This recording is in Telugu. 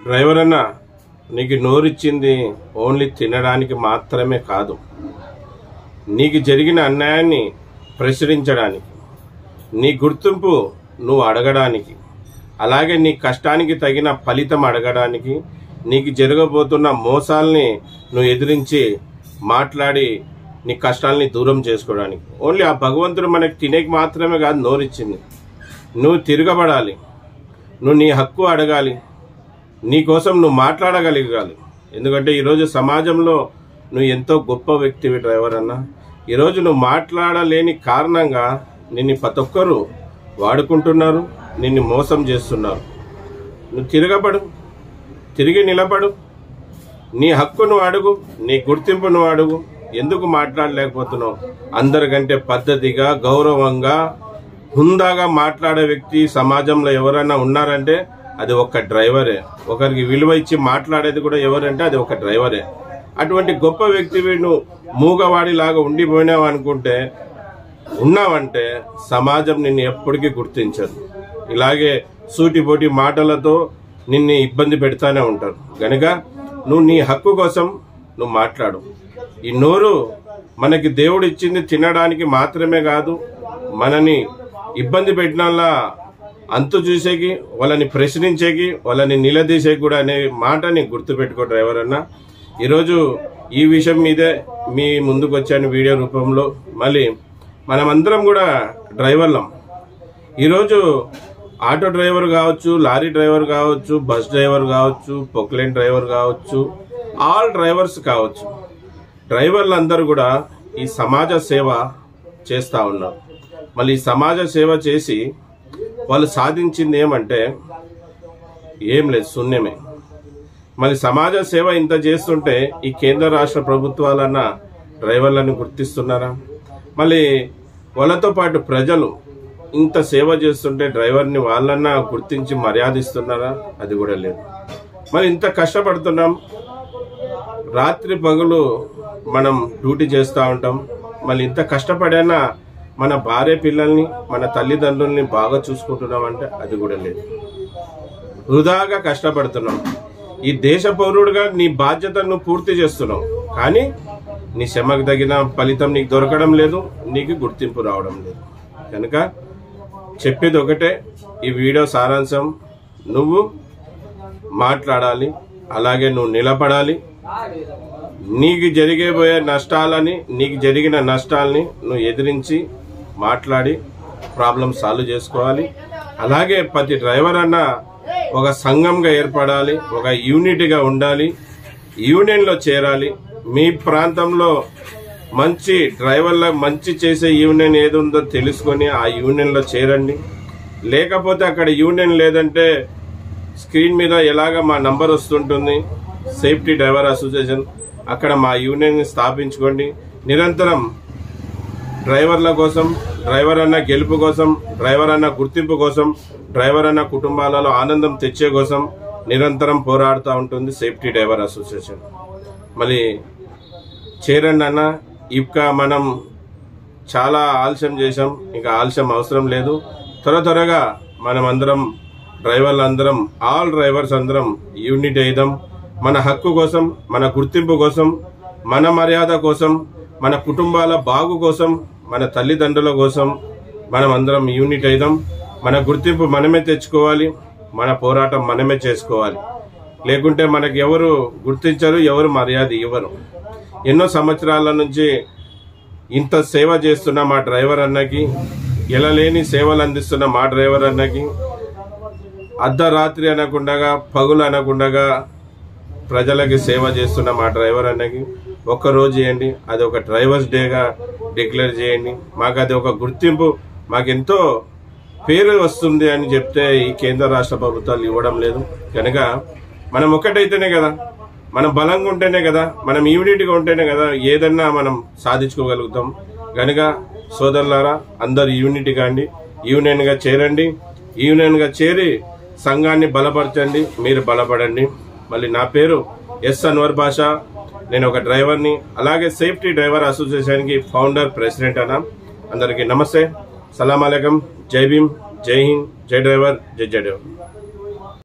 డ్రైవర్ అన్న, నీకు నోరిచ్చింది ఓన్లీ తినడానికి మాత్రమే కాదు, నీకు జరిగిన అన్యాయాన్ని ప్రశ్నించడానికి, నీ గుర్తింపు నువ్వు అడగడానికి, అలాగే నీ కష్టానికి తగిన ఫలితం అడగడానికి, నీకు జరగబోతున్న మోసాల్ని నువ్వు ఎదిరించి మాట్లాడి నీ కష్టాలని దూరం చేసుకోవడానికి. ఓన్లీ ఆ భగవంతుడు మనకి తినేకి మాత్రమే కాదు నోరిచ్చింది. నువ్వు తిరగబడాలి, నువ్వు నీ హక్కు అడగాలి, నీ కోసం నువ్వు మాట్లాడగలగాలి. ఎందుకంటే ఈరోజు సమాజంలో నువ్వు ఎంతో గొప్ప వ్యక్తివి డ్రైవర్ అన్న. ఈరోజు నువ్వు మాట్లాడలేని కారణంగా నిన్ను ప్రతి ఒక్కరు వాడుకుంటున్నారు, నిన్ను మోసం చేస్తున్నారు. నువ్వు తిరగబడు, తిరిగి నిలబడు, నీ హక్కు నువ్వు అడుగు, నీ గుర్తింపు నువ్వు అడుగు. ఎందుకు మాట్లాడలేకపోతున్నావు? అందరికంటే పద్ధతిగా, గౌరవంగా, హుందాగా మాట్లాడే వ్యక్తి సమాజంలో ఎవరైనా ఉన్నారంటే అది ఒక డ్రైవరే. ఒకరికి విలువ ఇచ్చి మాట్లాడేది కూడా ఎవరంటే అది ఒక డ్రైవరే. అటువంటి గొప్ప వ్యక్తివి నువ్వు మూగవాడిలాగా ఉండిపోయినావు అనుకుంటే ఉన్నావంటే సమాజం నిన్ను ఎప్పటికీ గుర్తించదు. ఇలాగే సూటిపోటి మాటలతో నిన్ను ఇబ్బంది పెడతానే ఉంటారు. కనుక నువ్వు నీ హక్కు కోసం నువ్వు మాట్లాడు. ఈ నోరు మనకి దేవుడు ఇచ్చింది తినడానికి మాత్రమే కాదు, మనని ఇబ్బంది పెట్టినలా అంతు చూసేకి, వాళ్ళని ప్రశ్నించేకి, వాళ్ళని నిలదీసేకి కూడా అనే మాటని గుర్తుపెట్టుకో డ్రైవర్ అన్న. ఈరోజు ఈ విషయం మీదే మీ ముందుకు వచ్చాను వీడియో రూపంలో. మళ్ళీ మనమందరం కూడా డ్రైవర్లం. ఈరోజు ఆటో డ్రైవర్ కావచ్చు, లారీ డ్రైవర్ కావచ్చు, బస్ డ్రైవర్ కావచ్చు, పొక్లైన్ డ్రైవర్ కావచ్చు, ఆల్ డ్రైవర్స్ కావచ్చు, డ్రైవర్లందరూ కూడా ఈ సమాజ సేవ చేస్తూ ఉన్నారు. మళ్ళీ ఈ సమాజ సేవ చేసి వాళ్ళు సాధించింది ఏమంటే ఏం లేదు, శూన్యమే. మళ్ళీ సమాజ సేవ ఇంత చేస్తుంటే ఈ కేంద్ర రాష్ట్ర ప్రభుత్వాలన్న డ్రైవర్లను గుర్తిస్తున్నారా? మళ్ళీ వాళ్ళతో పాటు ప్రజలు ఇంత సేవ చేస్తుంటే డ్రైవర్ని వాళ్ళన్నా గుర్తించి మర్యాదిస్తున్నారా? అది కూడా లేదు. మరి ఇంత కష్టపడుతున్నాం, రాత్రి పగలు మనం డ్యూటీ చేస్తూ ఉంటాం. మళ్ళీ ఇంత కష్టపడైనా మన భార్య పిల్లల్ని, మన తల్లిదండ్రుల్ని బాగా చూసుకుంటున్నామంటే అది కూడా లేదు. వృధాగా కష్టపడుతున్నాం. ఈ దేశ పౌరుడుగా నీ బాధ్యతను పూర్తి చేస్తున్నావు, కానీ నీ శ్రమకు తగిన ఫలితం నీకు దొరకడం లేదు, నీకు గుర్తింపు రావడం లేదు. కనుక చెప్పేది ఒకటే, ఈ వీడియో సారాంశం, నువ్వు మాట్లాడాలి, అలాగే నువ్వు నిలబడాలి. నీకు జరిగేబోయే నష్టాలని, నీకు జరిగిన నష్టాలని నువ్వు ఎదిరించి మాట్లాడి ప్రాబ్లం సాల్వ్ చేసుకోవాలి. అలాగే ప్రతి డ్రైవర్ అన్న ఒక సంఘంగా ఏర్పడాలి, ఒక యూనిట్గా ఉండాలి, యూనియన్లో చేరాలి. మీ ప్రాంతంలో మంచి డ్రైవర్లకు మంచి చేసే యూనియన్ ఏది ఉందో తెలుసుకొని ఆ యూనియన్లో చేరండి. లేకపోతే అక్కడ యూనియన్ లేదంటే స్క్రీన్ మీద ఎలాగ మా నంబర్ వస్తుంటుంది, సేఫ్టీ డ్రైవర్ అసోసియేషన్, అక్కడ మా యూనియన్ని స్థాపించుకోండి. నిరంతరం డ్రైవర్ల కోసం, డ్రైవర్ అన్న గెలుపు కోసం, డ్రైవర్ అన్న గుర్తింపు కోసం, డ్రైవర్ అన్న కుటుంబాలలో ఆనందం తెచ్చే కోసం నిరంతరం పోరాడుతూ ఉంటుంది సేఫ్టీ డ్రైవర్ అసోసియేషన్. మళ్ళీ చేరండి అన్న. ఇంకా మనం చాలా ఆలస్యం చేసాం, ఇంకా ఆలస్యం అవసరం లేదు. త్వరగా మనం అందరం డ్రైవర్లందరం, ఆల్ డ్రైవర్స్ అందరం యూనిట్ అయిదాం. మన హక్కు కోసం, మన గుర్తింపు కోసం, మన మర్యాద కోసం, మన కుటుంబాల బాగు కోసం, మన తల్లిదండ్రుల కోసం మనం అందరం యూనిట్ అయిదాం. మన గుర్తింపు మనమే తెచ్చుకోవాలి, మన పోరాటం మనమే చేసుకోవాలి. లేకుంటే మనకి ఎవరు గుర్తించరు, ఎవరు మర్యాద ఇవ్వరు. ఎన్నో సంవత్సరాల నుంచి ఇంత సేవ చేస్తున్న మా డ్రైవర్ అన్నకి, ఎలలేని సేవలు అందిస్తున్న మా డ్రైవర్ అన్నకి, అర్ధరాత్రి అనకుండగా, పగులు అనకుండగా ప్రజలకి సేవ చేస్తున్న మా డ్రైవర్ అన్నకి ఒక్కరోజు చేయండి. అది ఒక డ్రైవర్స్ డేగా డిక్లేర్ చేయండి. మాకు అది ఒక గుర్తింపు, మాకెంతో పేరు వస్తుంది అని చెప్తే ఈ కేంద్ర రాష్ట్ర ప్రభుత్వాలు ఇవ్వడం లేదు. కనుక మనం ఒక్కటైతేనే కదా, మనం బలంగా ఉంటేనే కదా, మనం యూనిట్గా ఉంటేనే కదా ఏదన్నా మనం సాధించుకోగలుగుతాం. కనుక సోదరులారా, అందరు యూనిట్గా అండి, యూనియన్గా చేరండి. యూనియన్గా చేరి సంఘాన్ని బలపరచండి, మీరు బలపడండి. మళ్ళీ నా పేరు ఎస్ అన్వర్ బాషా, నేను ఒక డ్రైవర్ని, అలాగే సేఫ్టీ డ్రైవర్ అసోసియేషన్కి ఫౌండర్, ప్రెసిడెంట్ అన్న. అందరికీ నమస్తే, సలాం అలైకుం, జై భీమ్, జై హింద్, జై డ్రైవర్, జై డ్రైవర్.